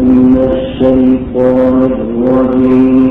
من الشيطان الرجيم.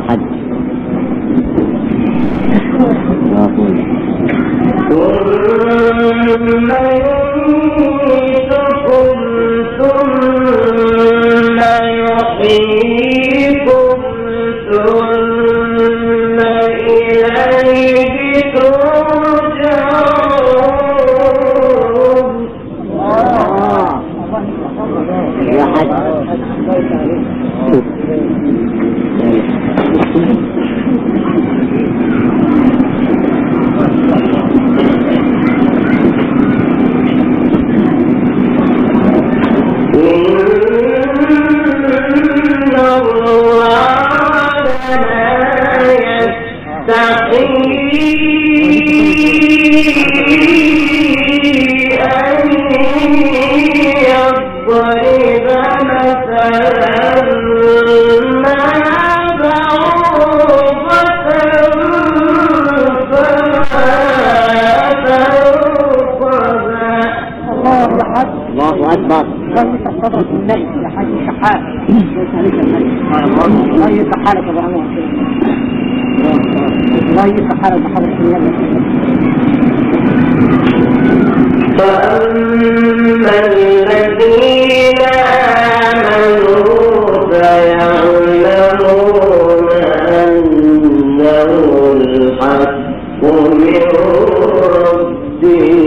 حج أكبر. رئيس الصدر النبي لحاج شحات رئيس حالة أبو عمر رئيس حالة بحضرة النبي. فأما الذين آمنوا فيعلمون أنه الحق من ربهم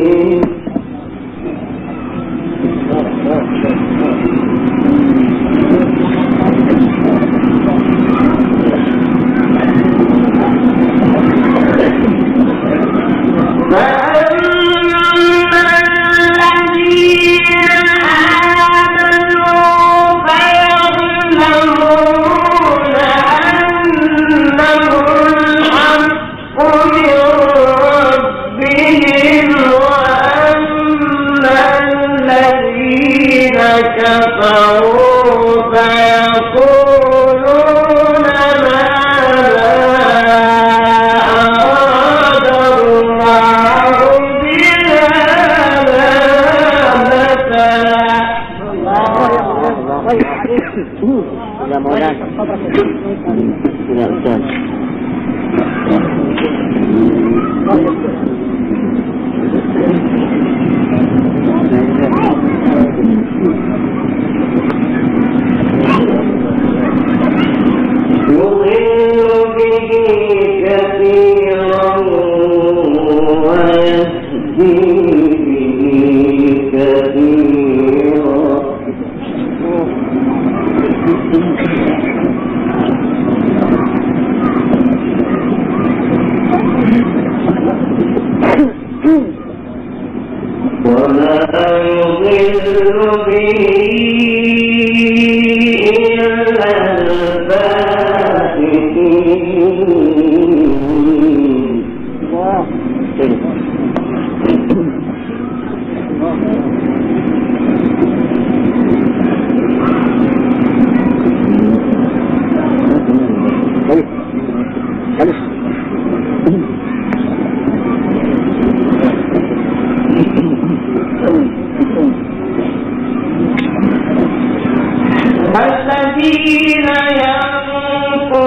الذين ينقضون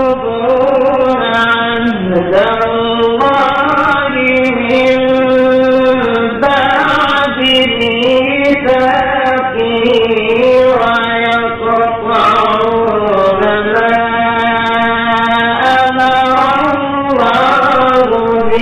عهد الله من بعد ميثاقه ويقطعون ما أمر الله به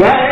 Yeah.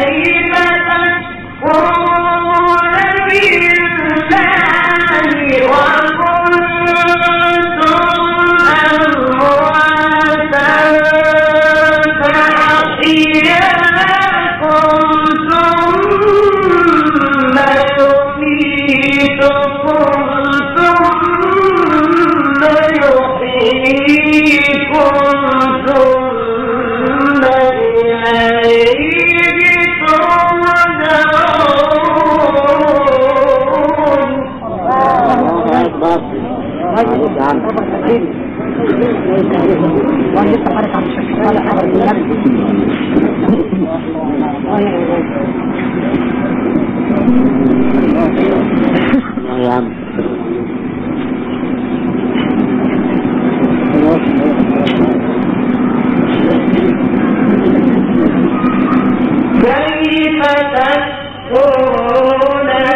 تكفرون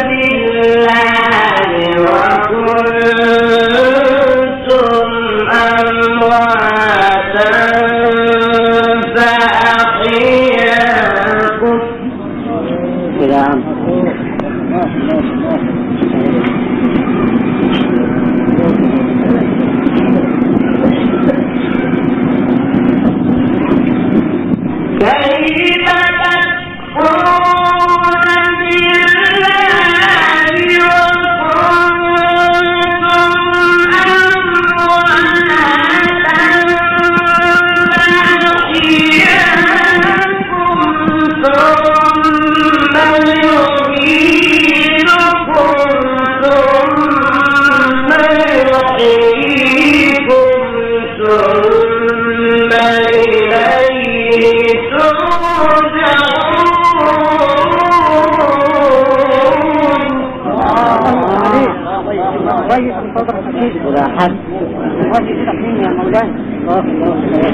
بالله وكنتم أمواتا فأحياكم كيف تكفرون بالله وكنتم أمواتا فأحياكم ثم يميتكم ثم يحييكم ثم إليه طيب الصدر حكيم ولا حد واجب تقييم يا مولانا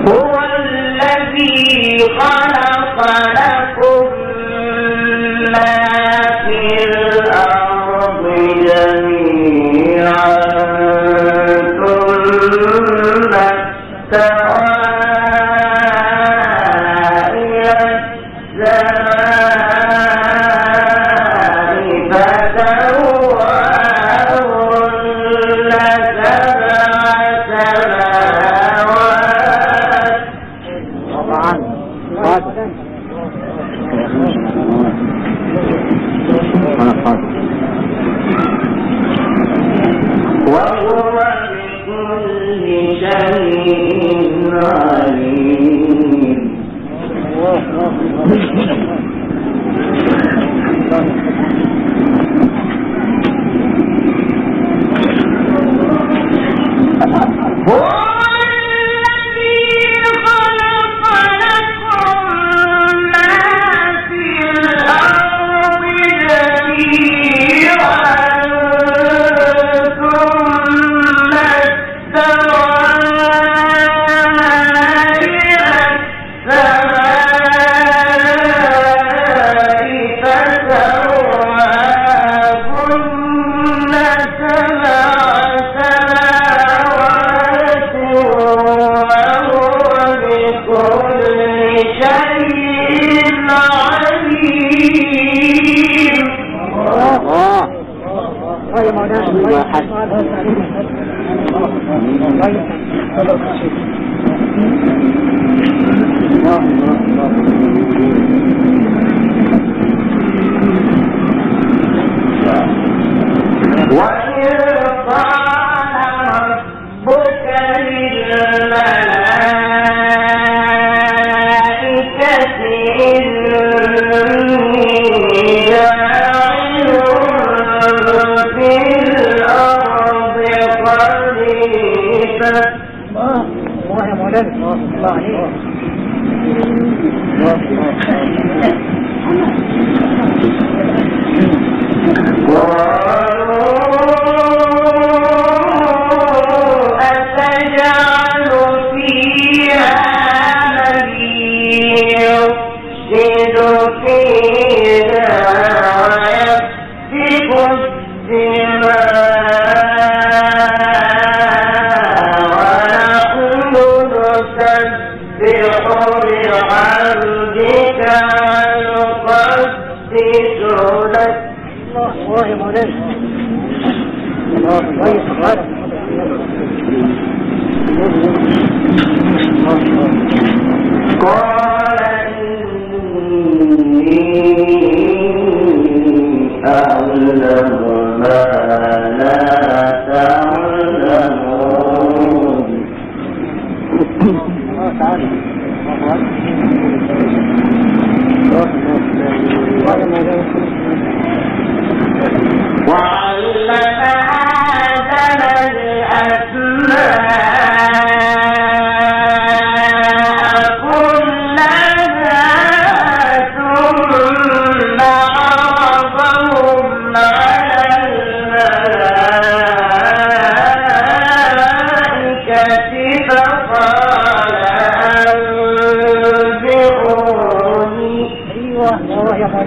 هو الذي خلق لكم ما في الأرض جميعا ثم استوى إلى السماء فسواهن وهو بكل شيء عليم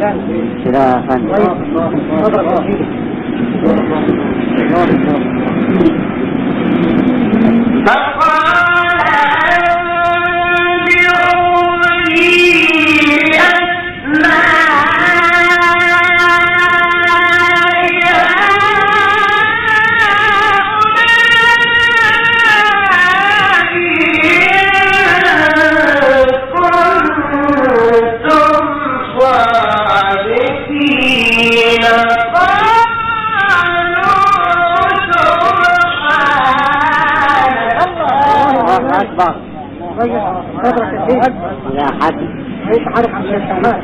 خلافا لا حد يتعرف عن السماء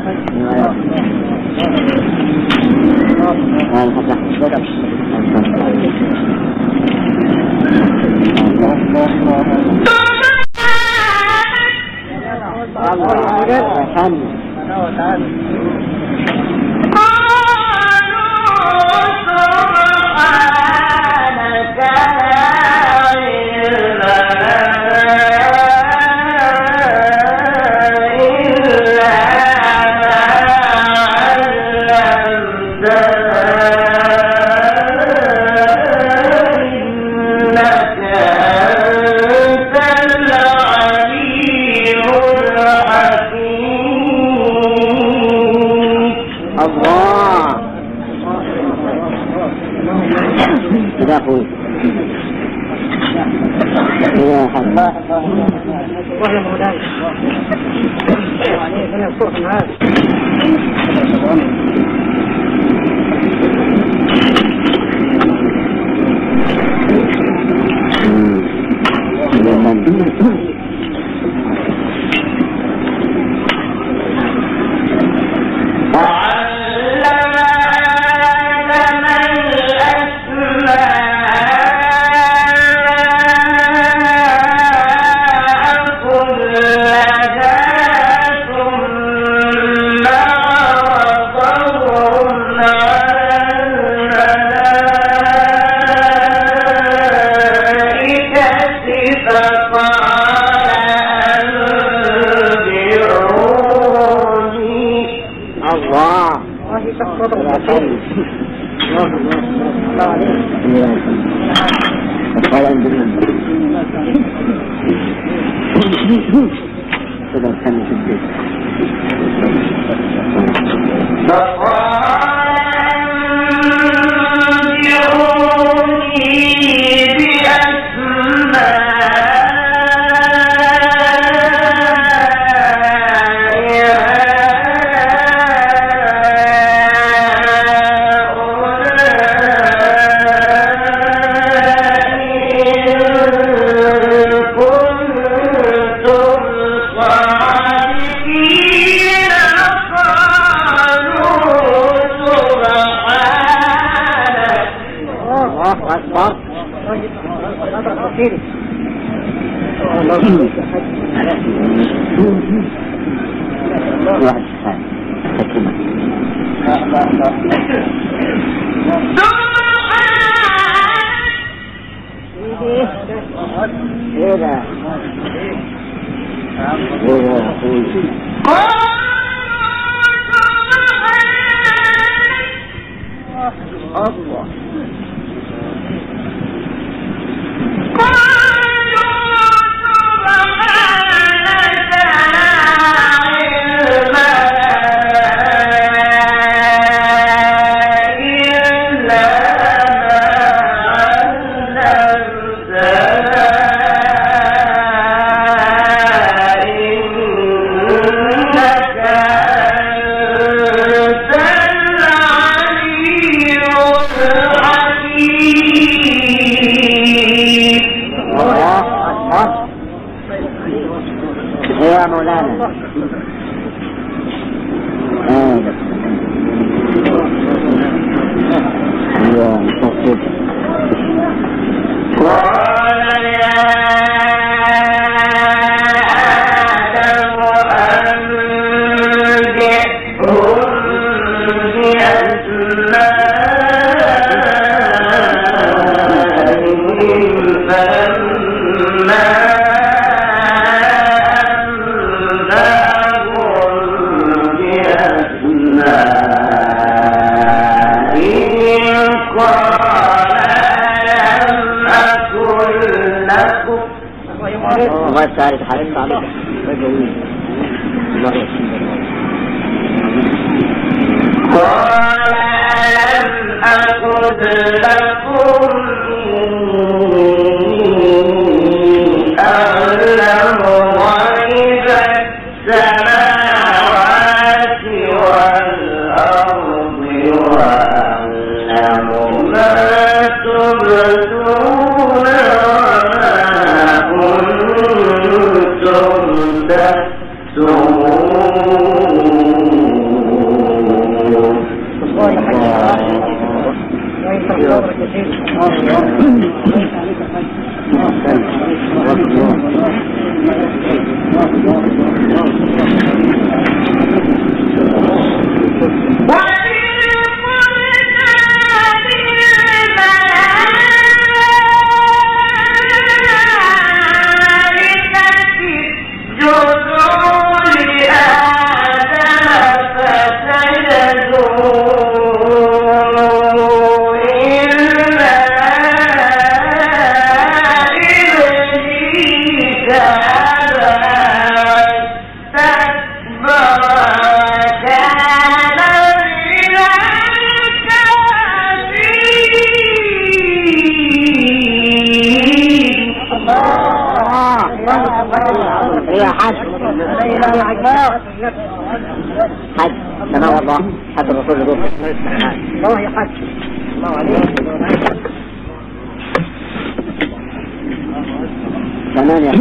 ثالث حديث صعب وجوي قال ألم أقل لكم أعلم غيب السماوات والأرض وأعلم ما تبدون وما كنتم حج كما والله حج الرسول يقول الله حج الله عليه ثمانية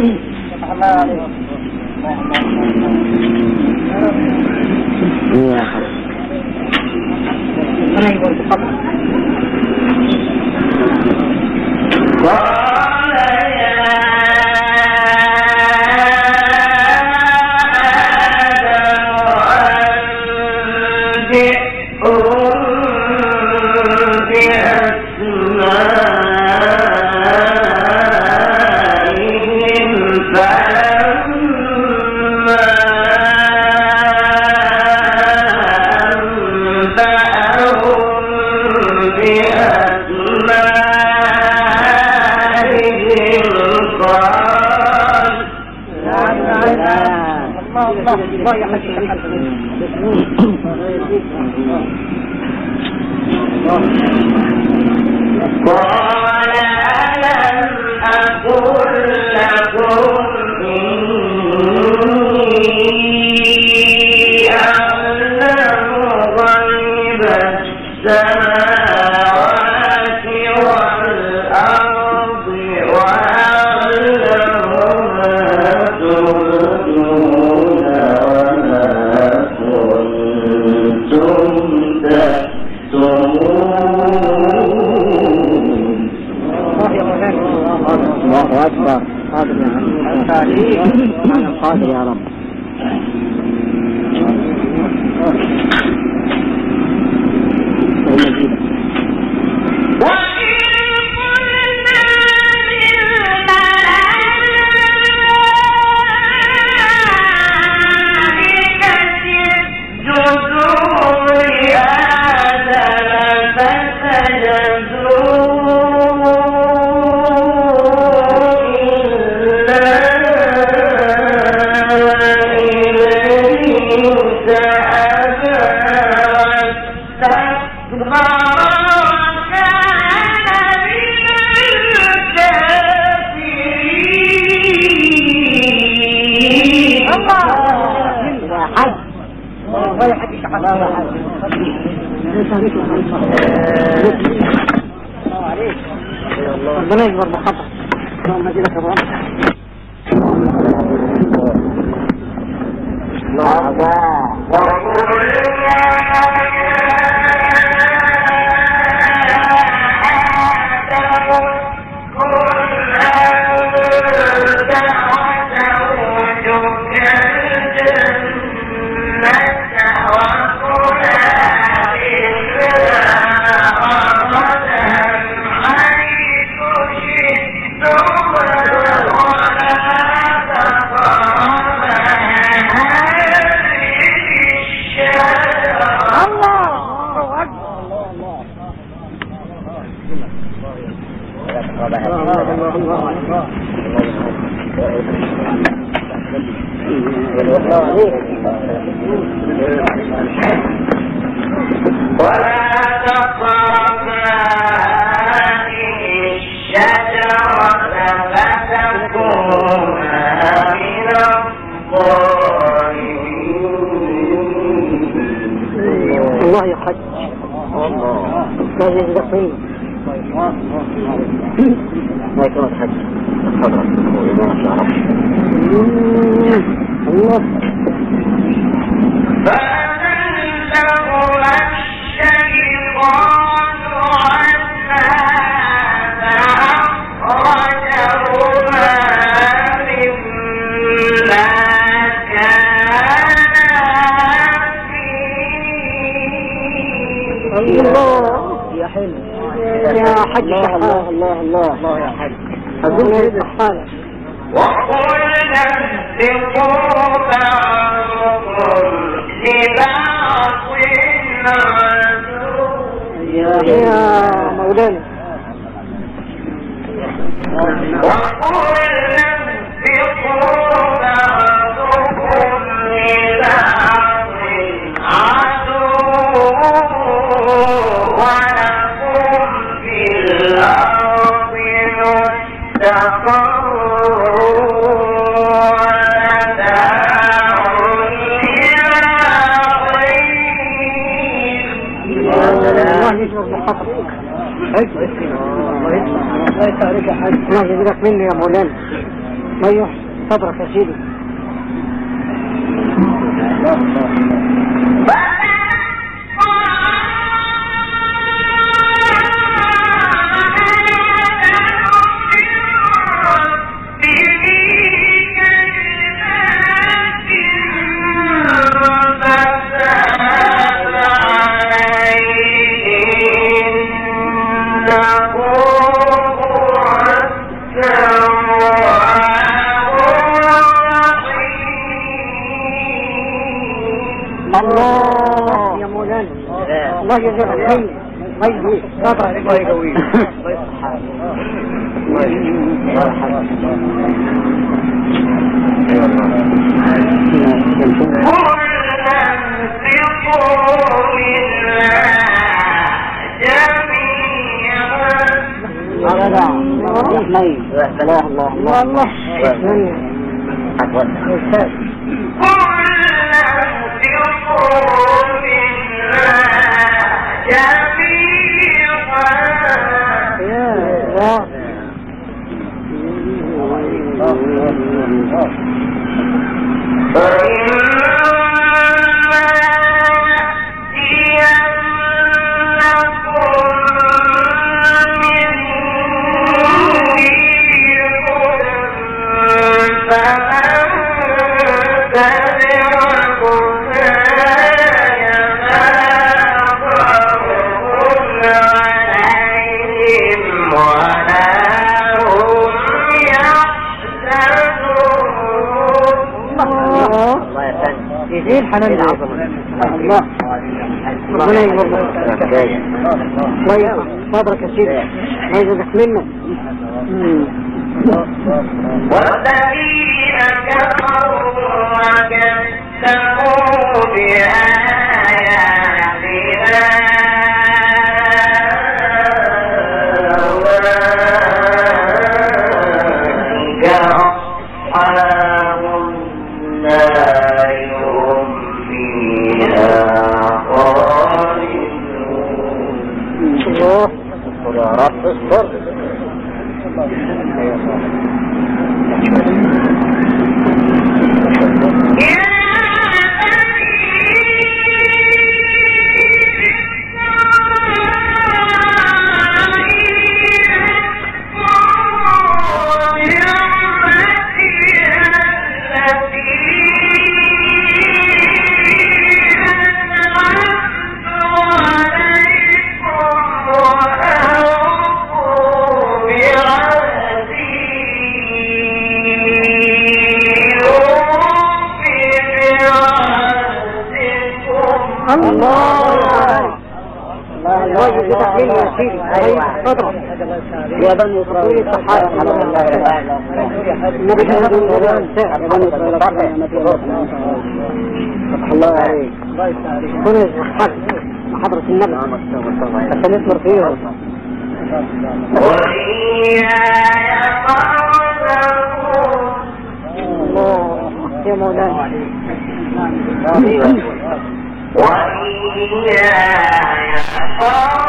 قال ألم أقل لكم إني أعلم غيب السماوات والأرض وأعلم ما تبدون وما كنتم الله أكبر قادر يا رب ربنا يكبر بخطأ اللهم اجعلك الرحمة Allah ولا تقربا هذه الشجرة فتكونا من الظالمين. الله يحج لا يزدقين ما يكون الحج الصدر وإذا شعرف الله فأنزلهما الشيطان عنها فأخرجهما مما كانا فيه. الله يا حلو يا حج الله الله الله الله يا حج أظن هذه الحالة وقلنا انفقوا بعضكم لبعض عدو. يا مولانا وقلنا انفقوا بعضكم لبعض عدو ولكم في الأرض مستقر ومتاع إلى حين. الله يشعر بحقك حج الله يسعدك حج الله يجزاك مني يا مولانا ما يحسن صبرك يا سيدي الله يا مولانا الله يجزاك مني الله يجزيك صبرك الله يقويك الله يصححك الله ايه الحنان العظمة الله ربنا يبارك الله يقف صبرك يا سيدي ما يجزاك منه والذين كفروا وكذبوا بآياتنا أولئك أصحاب النار هم فيها خالدون. الله يا رب اصبر الله يجزاك مني يا سيدي صدرك يا بني إسرائيل الصحابة النبي صلى الله عليه وسلم يا بني إسرائيل الله عليك كل حضرة النبي عشان يصبر فيه. وإياي فارهبون. الله يا مولانا. وإياي فارهبون.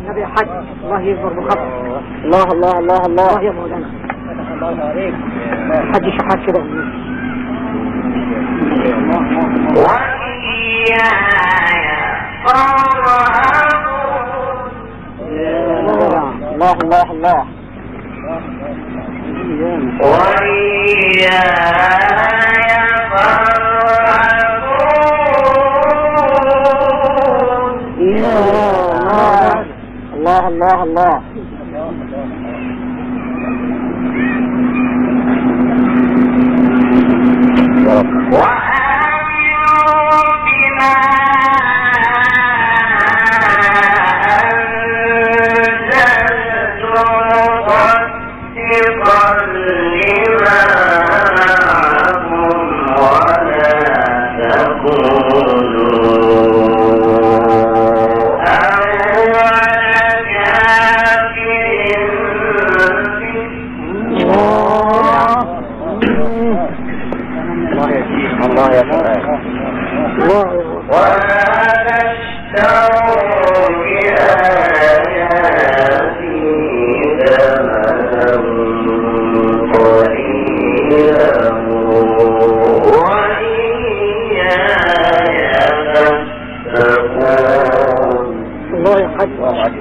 النبي حج الله يكبر بخطر. الله الله الله الله يا مولانا. حج شحات كده. وإياي فارهبون. الله الله الله. وإياي فارهبون. الله الله الله. وآمنوا بما أنزلت مصدقا لما معكم ولا تكونوا الله يا فلان. ولا تشتروا بآياتي ثمنا قليلا وإياي فاتقون. الله يحفظك.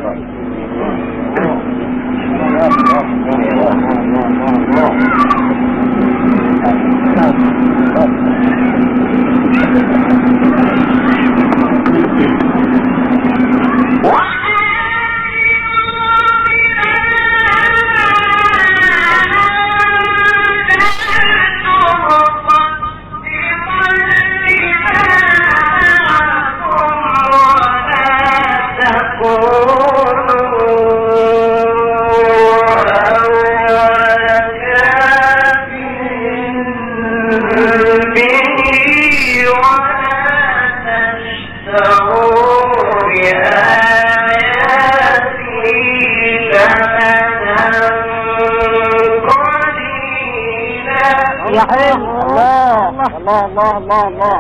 الله الله الله الله.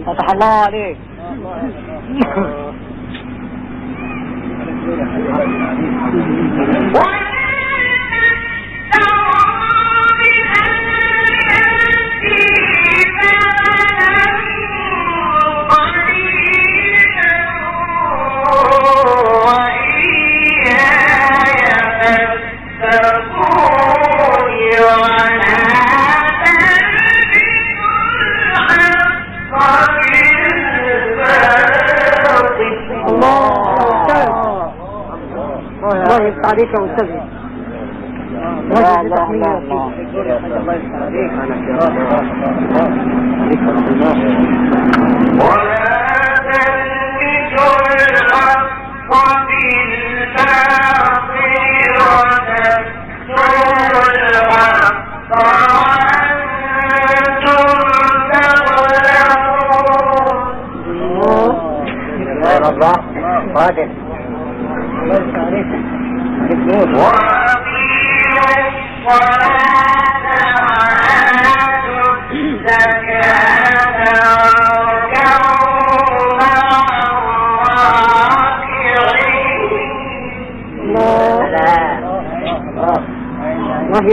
فتح الله عليك. الله يفتح عليك يا أستاذ. الله الله الله الله. ولا تلبسوا الحق بالباطل وتكتموا الحق وأنتم تعلمون. الله قادر. الله يفتح عليك. وأقيموا الصلاة وآتوا الزكاة واركعوا مع الراكعين. ما في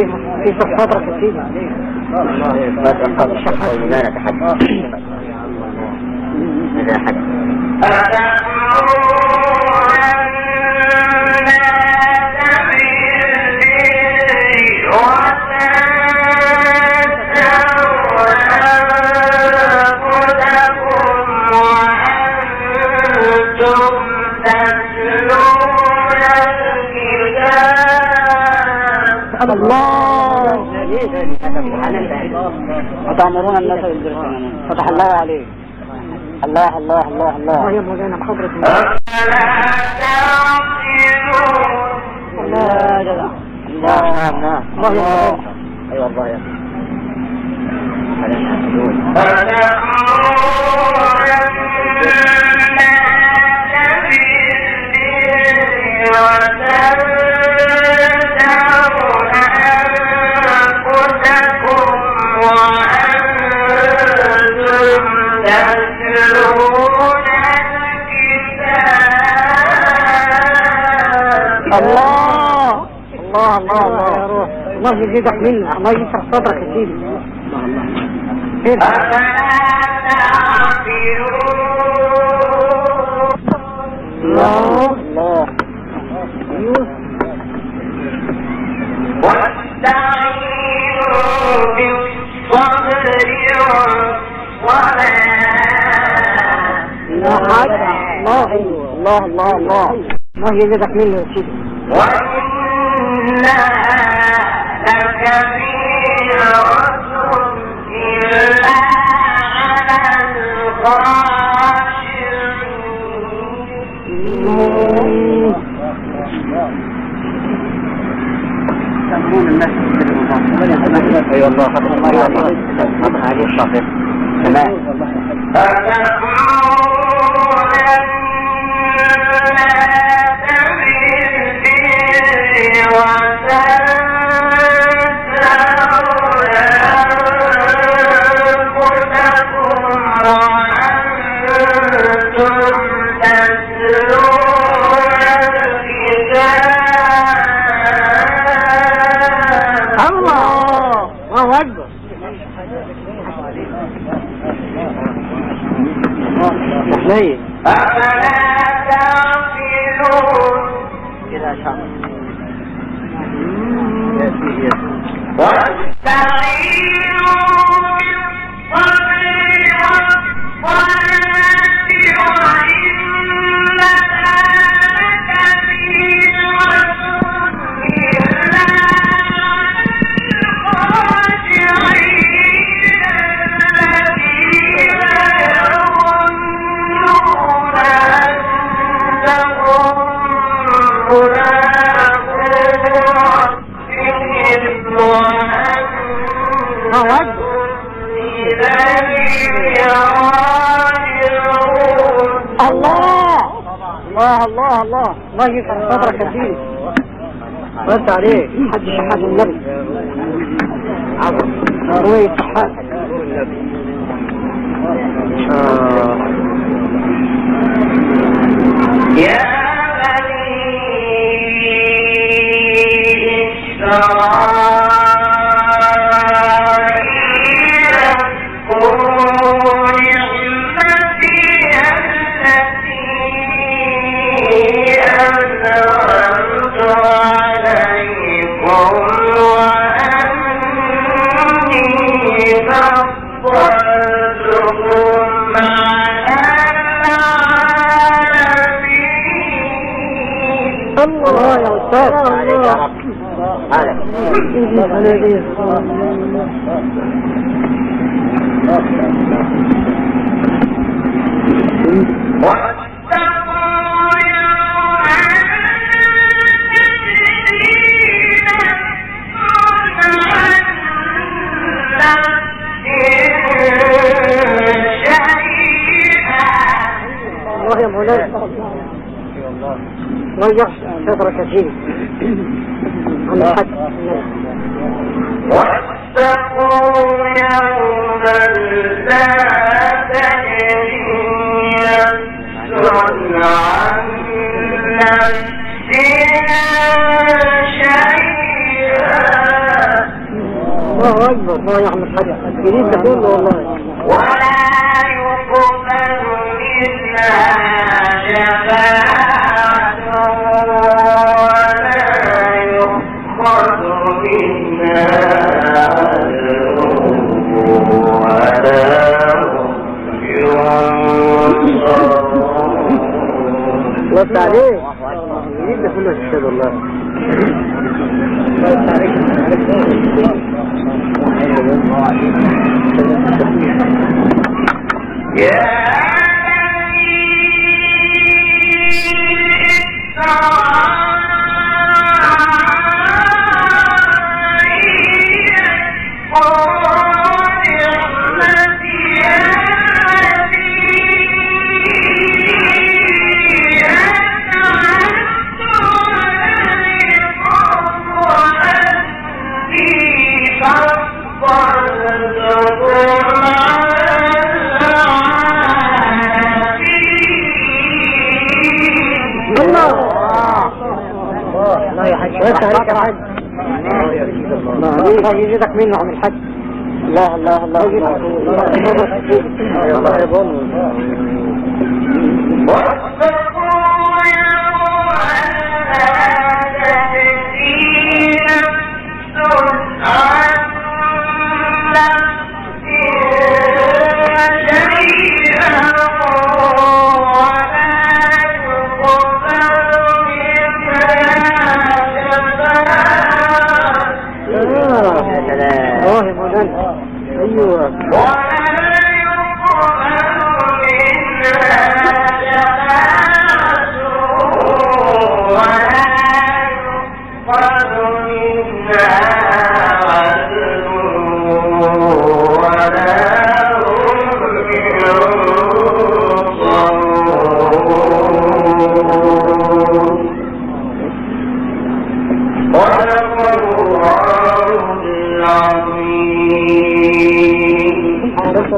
صدرك يا سيدي. لا تنقض الشخص ويمانك حد إذا حد الله وتأمرون الناس بالبر فتح الله عليك. الله الله الله الله يا مولانا بحضرة الله يا جدع الله نعم الله أيوة الله يا الله الله الله الله يا روح الله يزيدك منه الله يشرح صدرك يا سيدي الله الله الله الله الله الله الله يزيدك منه يا سيدي أيوة الله خطر الله يا الله خطر عليه الشاطر تمام الله أكبر ليه كده شاء الله الله الله يسعد صدرك يا سيدي بس عليك حد شحات النبي روي شحات يا بني إسرائيل الله يا أستاذ عليك يا رب الله يا مولانا الله يحسن صدرك يا سيدي عن الحد واتقوا يوما لا تجزي نفس عن نفس شيئا الله يعمل حاجة جديد ده كله والله. ولا يقبل منها شفاعة ولا يؤخذ منها عدل ولا هم ينصرون. وقت عليه جديد ده كله الشهد والله. يا الله يا حاج وانت عليك يا حاج. الله يجيدك منه عن الحج. الله الله الله الله.